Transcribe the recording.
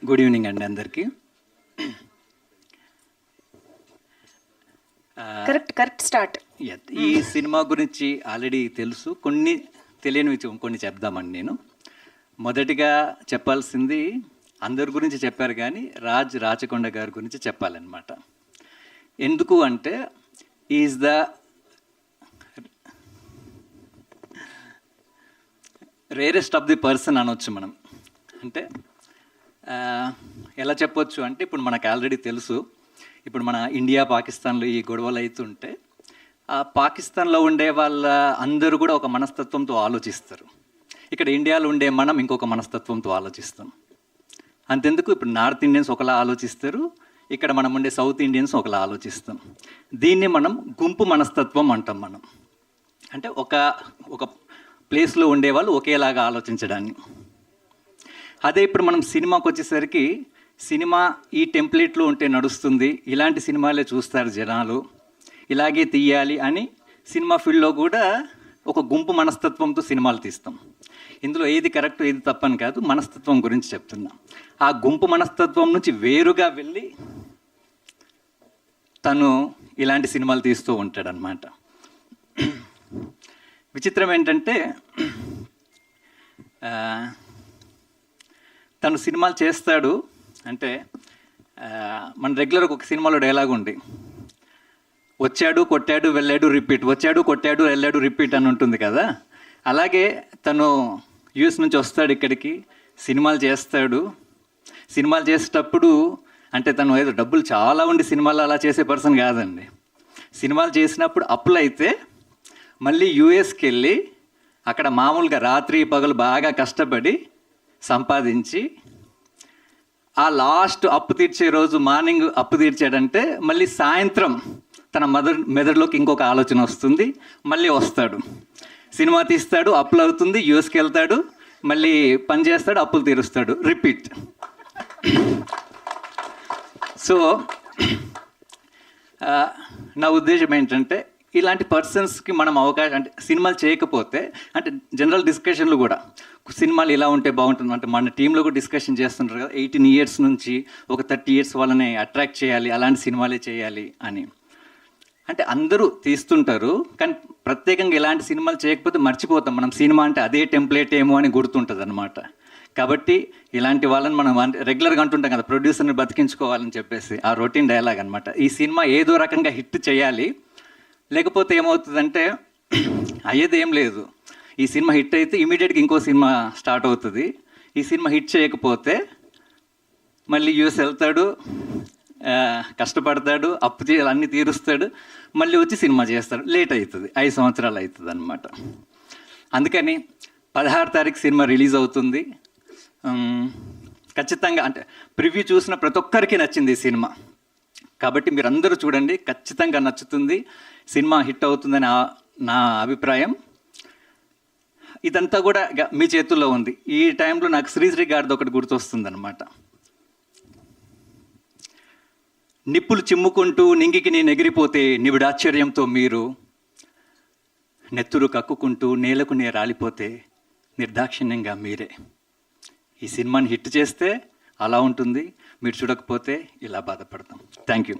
Good evening అండి అందరికీ. Correct start. ఈ సినిమా గురించి ఆల్రెడీ తెలుసు, కొన్ని తెలియనివి కొన్ని చెప్దామండి. నేను మొదటిగా చెప్పాల్సింది అందరి గురించి చెప్పారు, కానీ రాచకొండ గారి గురించి చెప్పాలన్నమాట. ఎందుకు అంటే is the rarest of the person అనొచ్చు మనం. అంటే ఎలా చెప్పొచ్చు అంటే, ఇప్పుడు మనకు ఆల్రెడీ తెలుసు, ఇప్పుడు మన ఇండియా పాకిస్తాన్లో ఈ గొడవలు అవుతుంటే ఆ పాకిస్తాన్లో ఉండే వాళ్ళ అందరూ కూడా ఒక మనస్తత్వంతో ఆలోచిస్తారు. ఇక్కడ ఇండియాలో ఉండే మనం ఇంకొక మనస్తత్వంతో ఆలోచిస్తాం. అంతెందుకు, ఇప్పుడు నార్త్ ఇండియన్స్ ఒకలా ఆలోచిస్తారు, ఇక్కడ మనం ఉండే సౌత్ ఇండియన్స్ ఒకలా ఆలోచిస్తాం. దీన్ని మనం గుంపు మనస్తత్వం అంటాం. మనం అంటే ఒక ప్లేస్లో ఉండేవాళ్ళు ఒకేలాగా ఆలోచించడాన్ని. అదే ఇప్పుడు మనం సినిమాకి వచ్చేసరికి, సినిమా ఈ టెంప్లెట్లో ఉంటే నడుస్తుంది, ఇలాంటి సినిమాలే చూస్తారు జనాలు, ఇలాగే తీయాలి అని సినిమా ఫీల్డ్లో కూడా ఒక గుంపు మనస్తత్వంతో సినిమాలు తీస్తాం. ఇందులో ఏది కరెక్ట్ ఏది తప్పని కాదు, మనస్తత్వం గురించి చెప్తున్నా. ఆ గుంపు మనస్తత్వం నుంచి వేరుగా వెళ్ళి తను ఇలాంటి సినిమాలు తీస్తూ ఉంటాడనమాట. విచిత్రం ఏంటంటే, తను సినిమాలు చేస్తాడు అంటే, మన రెగ్యులర్గా ఒక సినిమాలో డైలాగ్ ఉంది, వచ్చాడు కొట్టాడు వెళ్ళాడు రిపీట్, వచ్చాడు కొట్టాడు వెళ్ళాడు రిపీట్ అని ఉంటుంది కదా. అలాగే తను యూఎస్ నుంచి వస్తాడు ఇక్కడికి, సినిమాలు చేస్తాడు. సినిమాలు చేసేటప్పుడు అంటే తను ఏదో డబ్బులు చాలా ఉండి సినిమాలు అలా చేసే పర్సన్ కాదండి. సినిమాలు చేసినప్పుడు అప్పులు అయితే మళ్ళీ యూఎస్కి వెళ్ళి అక్కడ మామూలుగా రాత్రి పగలు బాగా కష్టపడి సంపాదించి ఆ లాస్ట్ అప్పు తీర్చే రోజు మార్నింగ్ అప్పు తీర్చాడంటే మళ్ళీ సాయంత్రం తన మెదడులోకి ఇంకొక ఆలోచన వస్తుంది, మళ్ళీ వస్తాడు, సినిమా తీస్తాడు, అప్పులు అవుతుంది, యూఎస్కి వెళ్తాడు, మళ్ళీ పని చేస్తాడు, అప్పులు తీరుస్తాడు, రిపీట్. సో నా ఉద్దేశం ఏంటంటే, ఇలాంటి పర్సన్స్కి మనం అవకాశం, అంటే సినిమాలు చేయకపోతే, అంటే జనరల్ డిస్కషన్లు కూడా సినిమాలు ఇలా ఉంటే బాగుంటుంది అంటే, మన టీంలో కూడా డిస్కషన్ చేస్తుంటారు కదా, 18 years నుంచి ఒక 30 years వాళ్ళని అట్రాక్ట్ చేయాలి, అలాంటి సినిమాలే చేయాలి అని. అంటే అందరూ తీస్తుంటారు, కానీ ప్రత్యేకంగా ఇలాంటి సినిమాలు చేయకపోతే మర్చిపోతాం మనం, సినిమా అంటే అదే టెంప్లెట్ ఏమో అని గుర్తుంటుంది అనమాట. కాబట్టి ఇలాంటి వాళ్ళని మనం రెగ్యులర్గా అంటుంటాం కదా, ప్రొడ్యూసర్ని బతికించుకోవాలని చెప్పేసి, ఆ రొటీన్ డైలాగ్ అనమాట. ఈ సినిమా ఏదో రకంగా హిట్ చేయాలి, లేకపోతే ఏమవుతుందంటే అయ్యేది ఏం లేదు. ఈ సినిమా హిట్ అయితే ఇమీడియట్గా ఇంకో సినిమా స్టార్ట్ అవుతుంది. ఈ సినిమా హిట్ చేయకపోతే మళ్ళీ యూఎస్ వెళ్తాడు, కష్టపడతాడు, అప్పు అన్నీ తీరుస్తాడు, మళ్ళీ వచ్చి సినిమా చేస్తాడు, లేట్ అవుతుంది, 5 సంవత్సరాలు అవుతుంది అనమాట. అందుకని 16వ తారీఖు సినిమా రిలీజ్ అవుతుంది. ఖచ్చితంగా అంటే ప్రివ్యూ చూసిన ప్రతి ఒక్కరికి నచ్చింది ఈ సినిమా, కాబట్టి మీరు అందరూ చూడండి, ఖచ్చితంగా నచ్చుతుంది, సినిమా హిట్ అవుతుందని నా అభిప్రాయం. ఇదంతా కూడా మీ చేతుల్లో ఉంది. ఈ టైంలో నాకు శ్రీశ్రీ గారిది ఒకటి గుర్తొస్తుంది అనమాట. నిప్పులు చిమ్ముకుంటూ నింగికి నేను ఎగిరిపోతే నివిడాశ్చర్యంతో మీరు, నెత్తురు కక్కుకుంటూ నేలకు నే రాలిపోతే నిర్దాక్షిణ్యంగా మీరే. ఈ సినిమాని హిట్ చేస్తే అలా ఉంటుంది, మీరు చూడకపోతే ఇలా బాధపడతాం. Thank you.